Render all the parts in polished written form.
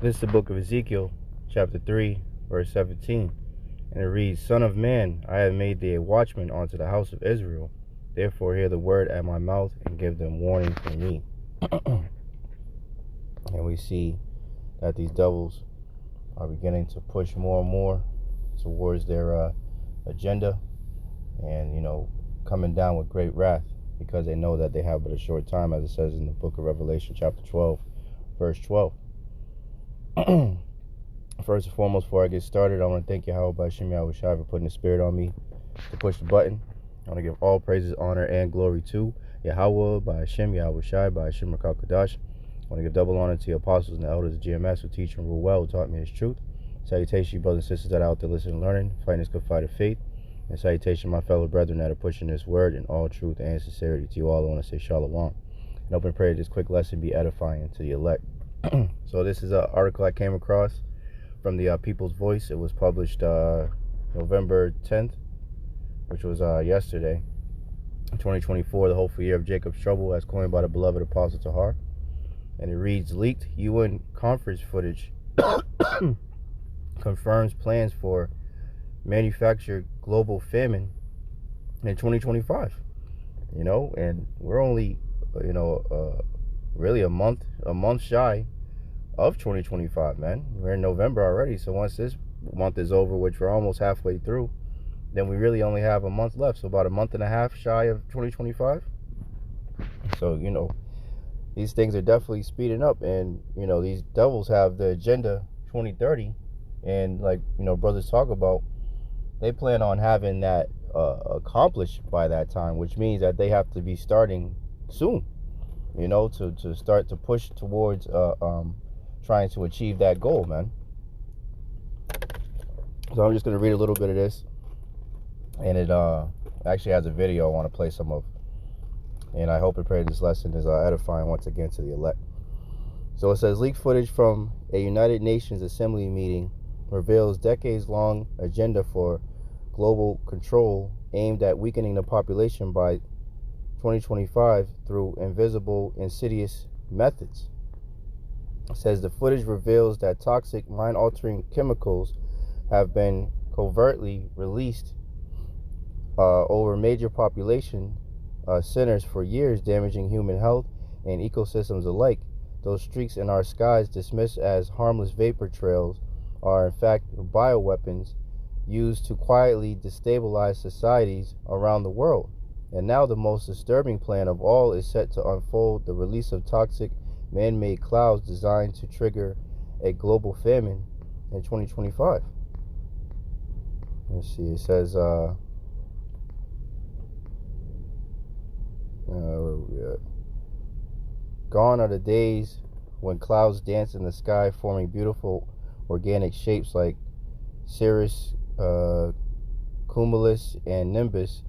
This is the book of Ezekiel, chapter 3, verse 17. And it reads, Son of man, I have made thee a watchman unto the house of Israel. Therefore hear the word at my mouth, and give them warning from me. And we see that these devils are beginning to push more and more towards their agenda, and, coming down with great wrath, because they know that they have but a short time, as it says in the book of Revelation, chapter 12, verse 12. First and foremost, before I get started, I want to thank Yahawah, Bahasham, Yahawashi for putting the spirit on me to push the button. I want to give all praises, honor, and glory to Yahawah, Bahasham, Yahawashi, Bahasham, Rakakadash. I want to give double honor to the apostles and the elders of GMS who teach and rule well, who taught me his truth. Salutation, you brothers and sisters that are out there listening and learning, fighting this good fight of faith. And salutation, my fellow brethren that are pushing this word in all truth and sincerity. To you all, I want to say shalom. And open prayer, this quick lesson be edifying to the elect. So this is an article I came across from the People's Voice. It was published November 10th, which was yesterday, 2024, the hopeful year of Jacob's trouble, as coined by the beloved Apostle Tahar. And it reads, leaked UN conference footage confirms plans for manufactured global famine in 2025. And we're only, really a month shy of 2025, man. We're in November already, so once this month is over, which we're almost halfway through, then we really only have a month left, so about a month and a half shy of 2025. So these things are definitely speeding up, and these devils have the agenda 2030, and like brothers talk about, they plan on having that accomplished by that time, which means that they have to be starting soon, to start to push towards trying to achieve that goal, man. So I'm just going to read a little bit of this, and it actually has a video I want to play some of, and I hope and pray this lesson is edifying once again to the elect. So it says, leaked footage from a United Nations Assembly meeting reveals decades-long agenda for global control aimed at weakening the population by 2025 through invisible, insidious methods. It says the footage reveals that toxic, mind-altering chemicals have been covertly released over major population centers for years, damaging human health and ecosystems alike. Those streaks in our skies, dismissed as harmless vapor trails, are in fact bioweapons used to quietly destabilize societies around the world. And now the most disturbing plan of all is set to unfold: the release of toxic man-made clouds designed to trigger a global famine in 2025. Let's see, it says, where are we at? Gone are the days when clouds dance in the sky, forming beautiful organic shapes like cirrus, cumulus, and nimbus.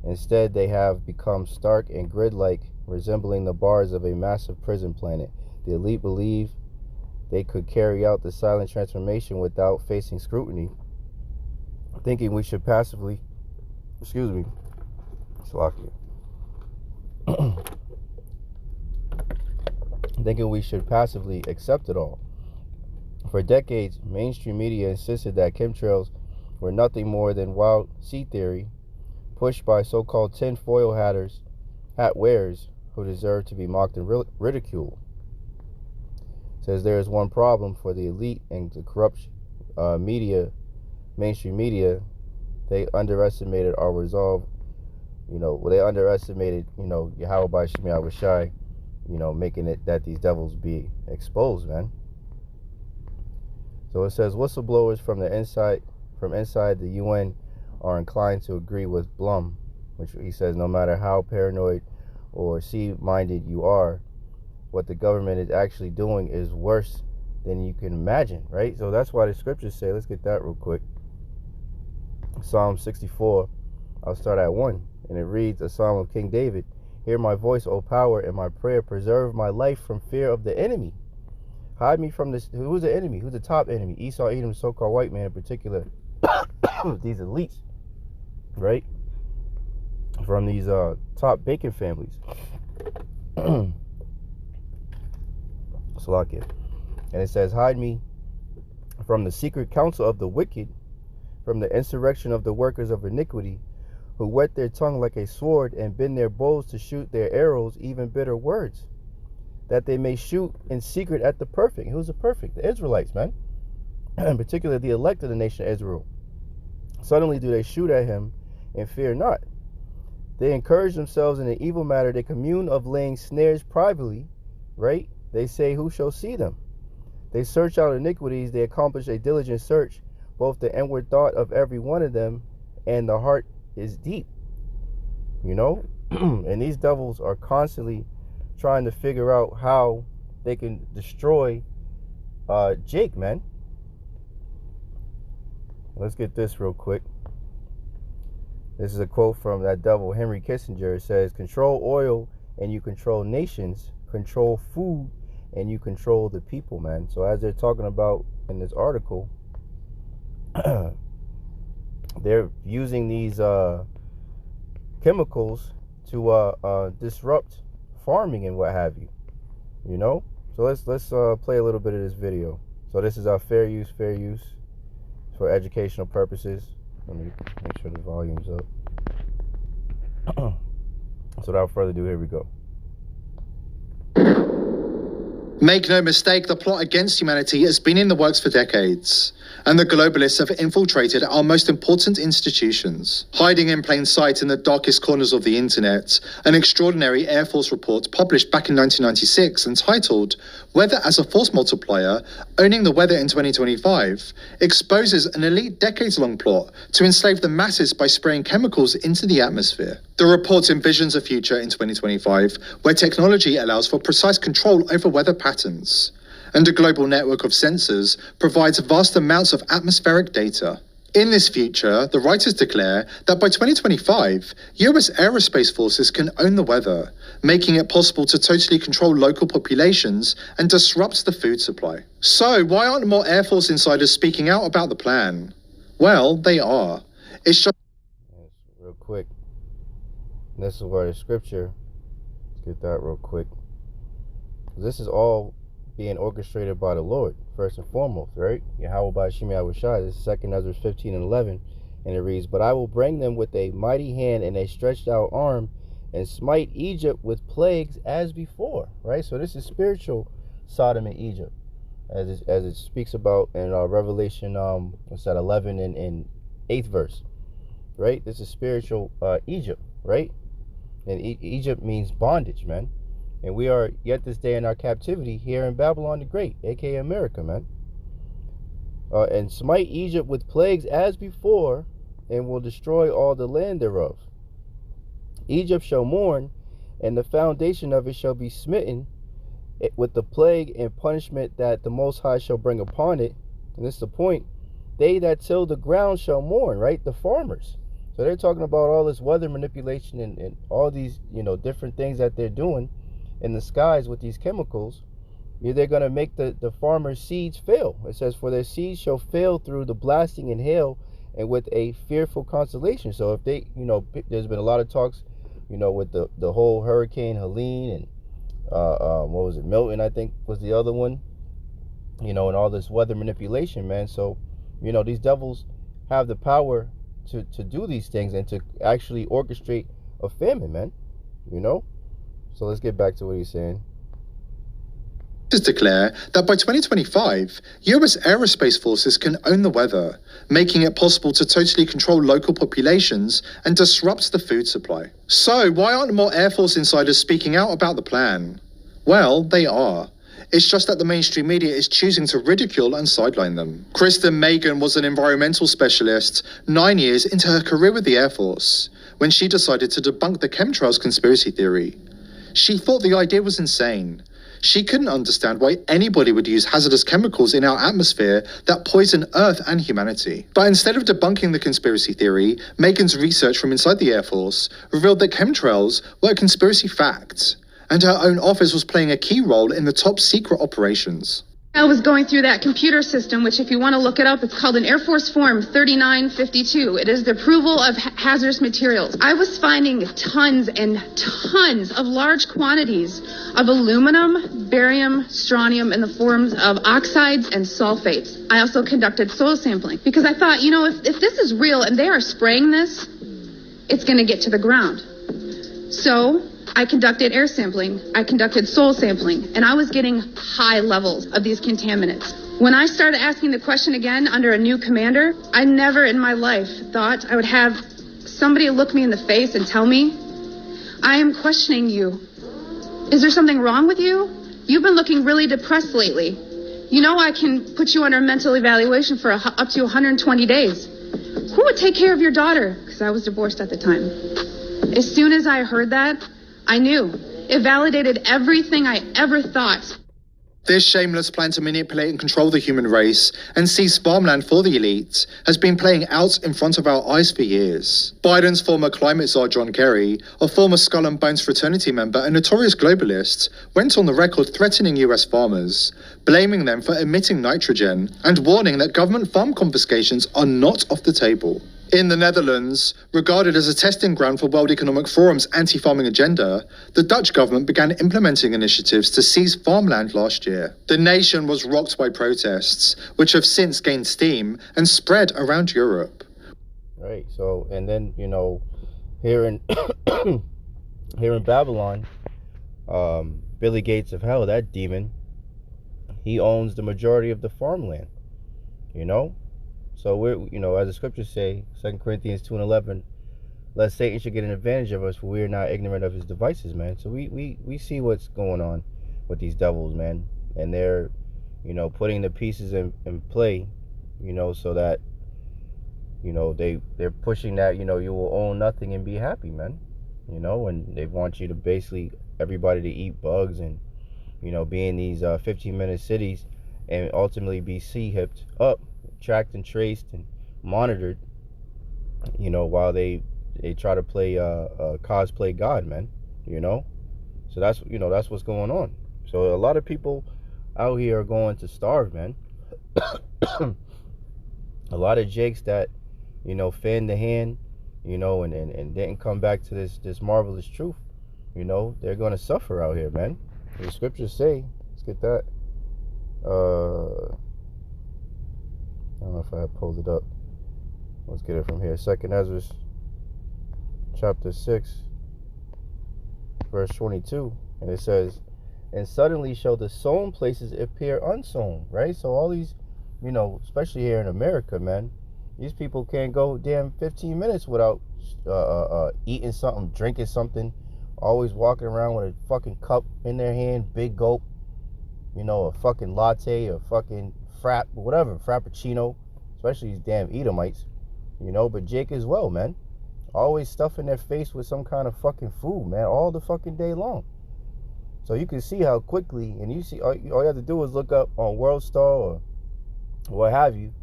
Instead, they have become stark and grid-like, resembling the bars of a massive prison planet. The elite believe they could carry out the silent transformation without facing scrutiny, thinking we should passively, thinking we should passively accept it all. For decades, mainstream media insisted that chemtrails were nothing more than wild sea theory, pushed by so-called tinfoil hat wearers who deserve to be mocked and ridiculed. It says there is one problem for the elite and the corrupt mainstream media. They underestimated our resolve. They underestimated, Yahawah, Bahasham, Yahawashi, making it that these devils be exposed, man. So it says whistleblowers from inside the UN are inclined to agree with Blum, which he says no matter how paranoid or sea-minded you are, what the government is actually doing is worse than you can imagine, right? So that's why the scriptures say, let's get that real quick. Psalm 64, I'll start at 1, and it reads, a psalm of King David. Hear my voice, O power, and my prayer. Preserve my life from fear of the enemy. Hide me from this. Who's the enemy? Who's the top enemy? Esau, Edom, so-called white man in particular. These elites, right? From these top bacon families. Salakia. And it says, hide me from the secret counsel of the wicked, from the insurrection of the workers of iniquity, who whet their tongue like a sword and bend their bows to shoot their arrows, even bitter words, that they may shoot in secret at the perfect. Who's the perfect? The Israelites, man. In particular, the elect of the nation of Israel. Suddenly do they shoot at him and fear not. They encourage themselves in an evil matter. They commune of laying snares privately, right? They say, who shall see them? They search out iniquities. They accomplish a diligent search, both the inward thought of every one of them and the heart is deep. You know? And these devils are constantly trying to figure out how they can destroy Jake, man. Let's get this real quick. This is a quote from that devil, Henry Kissinger. It says, control oil and you control nations. Control food and you control the people, man. So as they're talking about in this article, they're using these chemicals to disrupt farming and what have you. You know? So let's play a little bit of this video. So this is our fair use for educational purposes. Let me make sure the volume's up. So without further ado, here we go. Make no mistake, the plot against humanity has been in the works for decades, and the globalists have infiltrated our most important institutions. Hiding in plain sight in the darkest corners of the internet, an extraordinary Air Force report published back in 1996 entitled Weather as a Force Multiplier, Owning the Weather in 2025, exposes an elite decades-long plot to enslave the masses by spraying chemicals into the atmosphere. The report envisions a future in 2025 where technology allows for precise control over weather patterns, and a global network of sensors provides vast amounts of atmospheric data. In this future, the writers declare that by 2025, US aerospace forces can own the weather, making it possible to totally control local populations and disrupt the food supply. So, why aren't more Air Force insiders speaking out about the plan? Well, they are. It's just... Real quick. This is where the scripture, let's get that real quick. This is all being orchestrated by the Lord, first and foremost, right? Yahawah, Bahasham, Yahawashi. This is 2 Ezra 15 and 11. And it reads, but I will bring them with a mighty hand and a stretched out arm and smite Egypt with plagues as before, right? So this is spiritual Sodom and Egypt, as it speaks about in Revelation, what's that, 11 and 8th verse, right? This is spiritual Egypt, right? And Egypt means bondage, man. And we are yet this day in our captivity here in Babylon the Great, aka America, man. And smite Egypt with plagues as before, and will destroy all the land thereof. Egypt shall mourn, and the foundation of it shall be smitten with the plague and punishment that the Most High shall bring upon it. And this is the point. They that till the ground shall mourn, right? The farmers. So they're talking about all this weather manipulation and all these, you know, different things that they're doing in the skies with these chemicals. They're going to make the farmers' seeds fail. It says, for their seeds shall fail through the blasting and hail and with a fearful constellation. So if they, you know, there's been a lot of talks, you know, with the whole Hurricane Helene and what was it, Milton, I think was the other one, you know, and all this weather manipulation, man. So, you know, these devils have the power to do these things and to actually orchestrate a famine, man, you know. So let's get back to what he's saying. Declare that by 2025, US aerospace forces can own the weather, making it possible to totally control local populations and disrupt the food supply. So why aren't more Air Force insiders speaking out about the plan? Well, they are. It's just that the mainstream media is choosing to ridicule and sideline them. Kristen Megan was an environmental specialist 9 years into her career with the Air Force when she decided to debunk the chemtrails conspiracy theory. She thought the idea was insane. She couldn't understand why anybody would use hazardous chemicals in our atmosphere that poison Earth and humanity. But instead of debunking the conspiracy theory, Megan's research from inside the Air Force revealed that chemtrails were a conspiracy fact, and her own office was playing a key role in the top secret operations. I was going through that computer system, which if you want to look it up, it's called an Air Force Form 3952. It is the approval of hazardous materials. I was finding tons and tons of large quantities of aluminum, barium, strontium in the forms of oxides and sulfates. I also conducted soil sampling because I thought, you know, if this is real and they are spraying this, it's going to get to the ground. So I conducted air sampling, I conducted soil sampling, and I was getting high levels of these contaminants. When I started asking the question again under a new commander, I never in my life thought I would have somebody look me in the face and tell me, I am questioning you. Is there something wrong with you? You've been looking really depressed lately. You know I can put you under mental evaluation for up to 120 days. Who would take care of your daughter? Because I was divorced at the time. As soon as I heard that, I knew. It validated everything I ever thought. This shameless plan to manipulate and control the human race and seize farmland for the elite has been playing out in front of our eyes for years. Biden's former climate czar John Kerry, a former Skull and Bones fraternity member and notorious globalist, went on the record threatening US farmers, blaming them for emitting nitrogen and warning that government farm confiscations are not off the table. In the Netherlands, regarded as a testing ground for World Economic Forum's anti-farming agenda, the Dutch government began implementing initiatives to seize farmland last year. The nation was rocked by protests, which have since gained steam and spread around Europe. Right, so, and then, you know, here in here in Babylon, Billy Gates of hell, that demon, he owns the majority of the farmland, you know? So we're, you know, as the scriptures say, 2 Corinthians 2:11, lest Satan should get an advantage of us, for we are not ignorant of his devices, man. So we see what's going on with these devils, man. And they're, you know, putting the pieces in play, you know, so that, you know, they're pushing that, you know, you will own nothing and be happy, man. You know, and they want you to basically, everybody to eat bugs and, you know, be in these 15-minute cities and ultimately be C-hipped up, tracked and traced and monitored, you know, while they try to play cosplay God, man, you know. So that's, you know, that's what's going on. So a lot of people out here are going to starve, man. A lot of jakes that, you know, fanned the hand, you know, and didn't come back to this marvelous truth, you know, they're going to suffer out here, man. The scriptures say, let's get that, I don't know if I pulled it up. Let's get it from here. 2nd Ezra chapter 6 verse 22, and it says, and suddenly shall the sown places appear unsown. Right? So all these, you know, especially here in America, man, these people can't go damn 15 minutes without eating something, drinking something, always walking around with a fucking cup in their hand, big gulp, you know, a fucking latte, a fucking frap, whatever, frappuccino, especially these damn Edomites, you know. But Jake as well, man, always stuffing their face with some kind of fucking food, man, all the fucking day long. So you can see how quickly, and you see, all you have to do is look up on World Star or what have you,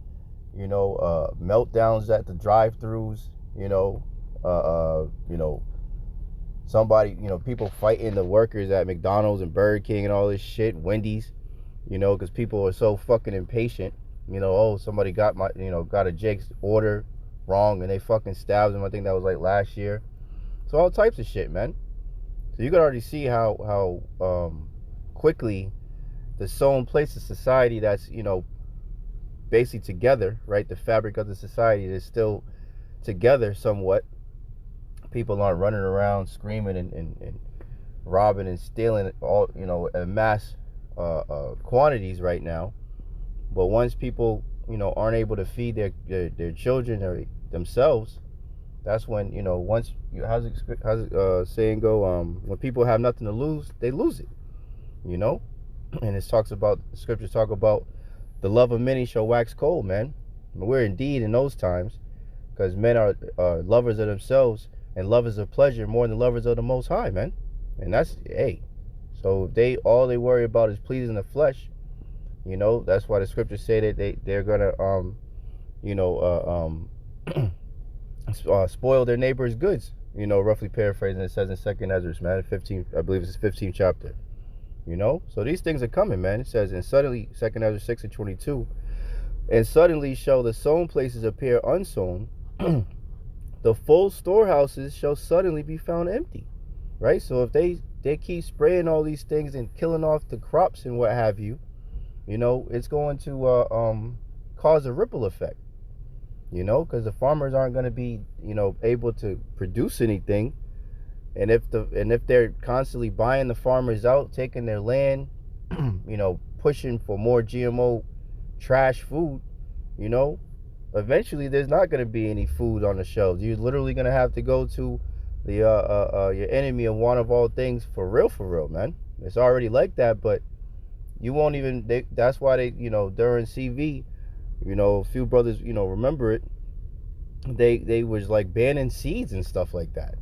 you know, meltdowns at the drive-thrus, you know, somebody, you know, people fighting the workers at McDonald's and Burger King and all this shit, Wendy's, you know, because people are so fucking impatient, you know. Oh, somebody got a Jake's order wrong and they fucking stabbed him. I think that was like last year. So all types of shit, man. So you can already see how quickly the sown place of society that's, you know, basically together, right? The fabric of the society is still together somewhat. People aren't running around screaming and robbing and stealing all, you know, en mass quantities right now. But once people, you know, aren't able to feed their children or themselves, that's when, you know, once you, how's it saying go, when people have nothing to lose, they lose it, you know. And it talks about, the scriptures talk about the love of many shall wax cold, man. And we're indeed in those times, because men are lovers of themselves and lovers of pleasure more than lovers of the Most High, man. And that's, hey, so they all they worry about is pleasing the flesh, you know. That's why the scriptures say that they're gonna spoil their neighbor's goods, you know, roughly paraphrasing. It says in 2nd Ezra, man, 15, I believe it's 15th chapter. You know, so these things are coming, man. It says, and suddenly, 2 Ezra 6:22, and suddenly shall the sown places appear unsown, the full storehouses shall suddenly be found empty, right? So if they keep spraying all these things and killing off the crops and what have you, you know, it's going to cause a ripple effect, you know, because the farmers aren't going to be, you know, able to produce anything. And if they're constantly buying the farmers out, taking their land, you know, pushing for more GMO trash food, you know, eventually there's not going to be any food on the shelves. You're literally going to have to go to the your enemy and one of all things for real, man. It's already like that, but you won't even. That's why they, you know, during CV, you know, a few brothers, you know, remember it. They was like banning seeds and stuff like that.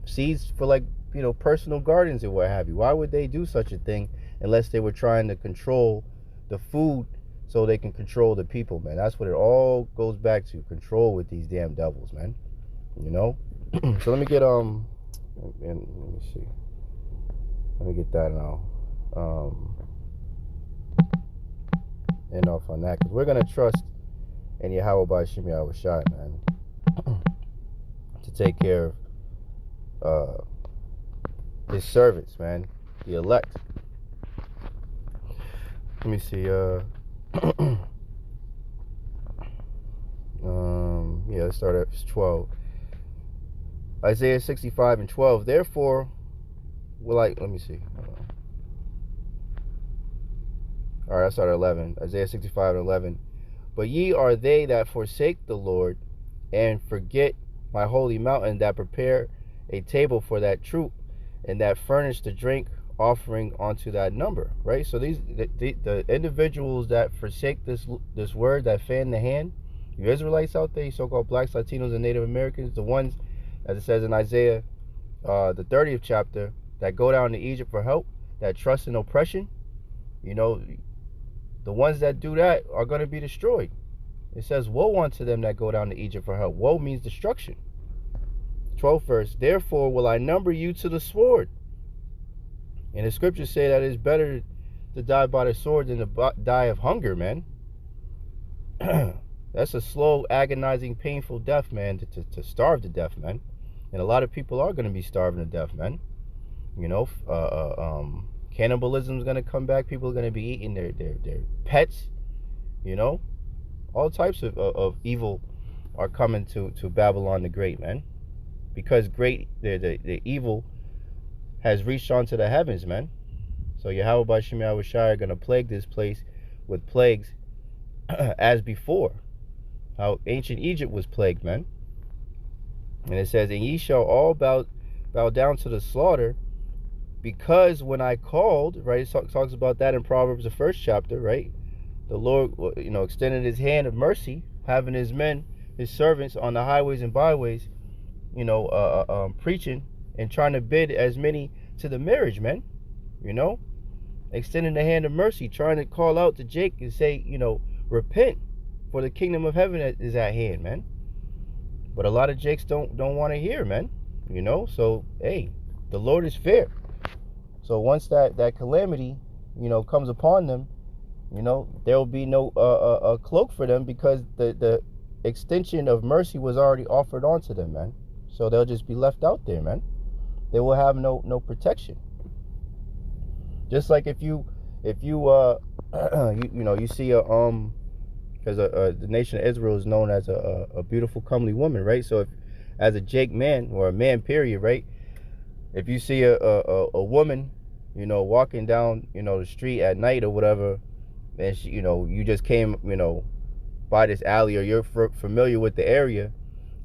Seeds for, like, you know, personal gardens and what have you. Why would they do such a thing unless they were trying to control the food so they can control the people, man? That's what it all goes back to, control with these damn devils, man. You know? So let me get and let me see. Let me get that now. End off on that, because we're gonna trust in Yahawah Bahasham Yahawashi, man, to take care of his servants, man, the elect. Let me see. Yeah, let's start at 12. Isaiah 65:12. Therefore will I, let me see. All right, I started at 11. Isaiah 65:11. But ye are they that forsake the Lord and forget my holy mountain, that prepare a table for that troop, and that furnish the drink offering unto that number. Right? So these the individuals that forsake this word, that fan the hand, you Israelites out there, you so-called blacks, Latinos, and Native Americans, the ones, as it says in Isaiah the 30th chapter, that go down to Egypt for help, that trust in oppression, you know, the ones that do that are going to be destroyed. It says, woe unto them that go down to Egypt for help. Woe means destruction. 12th verse. Therefore will I number you to the sword. And the scriptures say that it's better to die by the sword than to die of hunger, man. That's a slow, agonizing, painful death, man, to starve to death, man. And a lot of people are going to be starving to death, man. You know, cannibalism is going to come back. People are going to be eating their pets, you know. All types of evil are coming to Babylon the Great, man. Because the evil has reached onto the heavens, man. So Yahawah Bahasham Yahawashi are going to plague this place with plagues as before. How ancient Egypt was plagued, man. And it says, and ye shall all bow down to the slaughter, because when I called, right, it talks about that in Proverbs, the 1st chapter, right? The Lord, you know, extended his hand of mercy, having his men, his servants, on the highways and byways, you know, preaching and trying to bid as many to the marriage, man. You know, extending the hand of mercy, trying to call out to Jake and say, you know, repent, for the kingdom of heaven is at hand, man. But a lot of Jakes don't want to hear, man. You know, so hey, the Lord is fair. So once that calamity, you know, comes upon them, you know, there will be no a cloak for them, because the extension of mercy was already offered onto them, man. So they'll just be left out there, man. They will have no protection. Just like if you you know, you see a because the nation of Israel is known as a beautiful, comely woman, right? So if, as a Jake man, or a man period, right, if you see a woman, you know, walking down, you know, the street at night or whatever, and she, you know, you just came, you know, by this alley, or you're familiar with the area,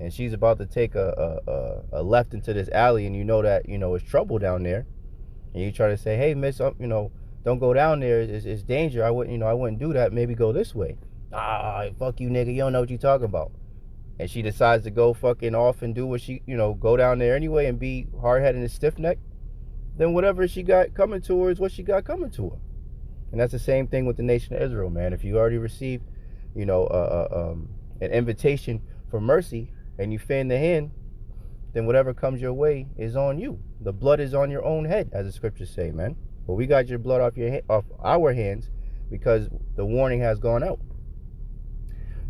and she's about to take a left into this alley, and you know that, you know, it's trouble down there, and you try to say, hey, miss, you know, don't go down there, it's danger, I wouldn't do that, maybe go this way. Ah, fuck you, nigga, you don't know what you talking about. And she decides to go fucking off and do what she, you know, go down there anyway and be hard-headed and stiff-necked, then whatever she got coming to her is what she got coming to her. And that's the same thing with the nation of Israel, man. If you already received, you know, an invitation for mercy, and you fan the hand, then whatever comes your way is on you. The blood is on your own head, as the scriptures say, man. But we got your blood off our hands because the warning has gone out.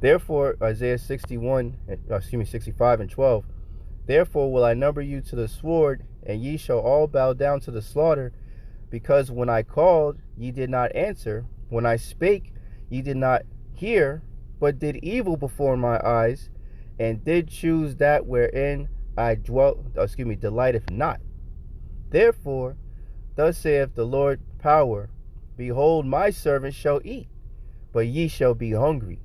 Therefore, Isaiah 65 and 12, therefore will I number you to the sword, and ye shall all bow down to the slaughter, because when I called, ye did not answer. When I spake, ye did not hear, but did evil before my eyes, and did choose that wherein I delighteth not. Therefore, thus saith the Lord power, behold, my servants shall eat, but ye shall be hungry.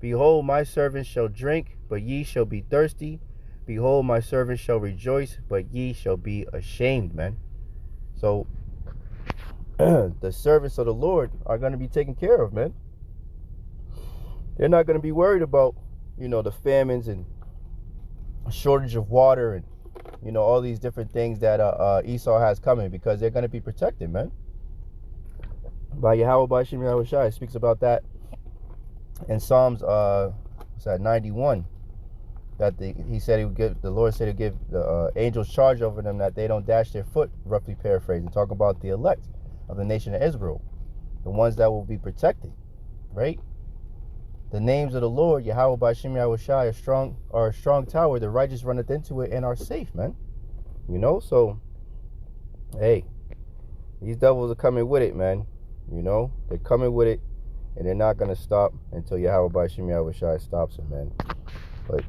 Behold, my servants shall drink, but ye shall be thirsty. Behold, my servants shall rejoice, but ye shall be ashamed, man. So, the servants of the Lord are going to be taken care of, man. They're not going to be worried about, the famines and shortage of water and, all these different things that Esau has coming, because they're going to be protected, man. By Yahawah, Bahasham, Yahawashi, it speaks about that in Psalms 91, that the Lord said he'd give the angels charge over them, that they don't dash their foot, roughly paraphrasing, talk about the elect of the nation of Israel, the ones that will be protected, right? The names of the Lord, Yahawah, Bahasham, Yahawashi, are a strong tower. The righteous runneth into it and are safe, man. So, hey, these devils are coming with it, man. They're coming with it, and they're not going to stop until Yahawah, Bahasham, Yahawashi stops them, man. But,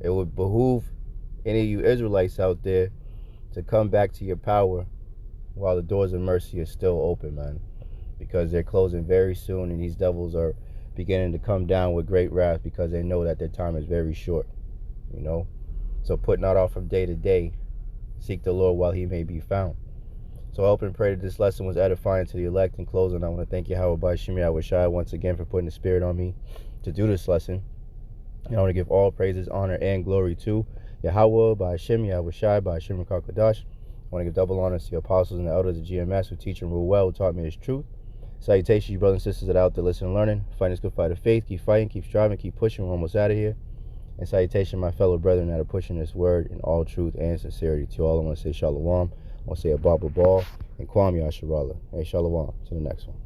it would behoove any of you Israelites out there to come back to your power while the doors of mercy are still open, man. Because they're closing very soon, and these devils are beginning to come down with great wrath, because they know that their time is very short. So put not off from day to day, seek the Lord while he may be found. So I hope and pray that this lesson was edifying to the elect. In closing, I want to thank Yahawah, Bahasham, Yahawashi once again for putting the spirit on me to do this lesson. And I want to give all praises, honor, and glory to Yahawah, Bahasham, Yahawashi, Bahasham, Kakadash. I want to give double honors to the apostles and the elders of GMS who teach and rule well, who taught me his truth. Salutations, you brothers and sisters that are out there listening and learning. Fighting this good fight of faith. Keep fighting, keep striving, keep pushing. We're almost out of here. And salutation, my fellow brethren that are pushing this word in all truth and sincerity. To all, I want to say shalom. I want to say a Baba Ball and Kwam Yasharallah. Hey, shalom. To the next one.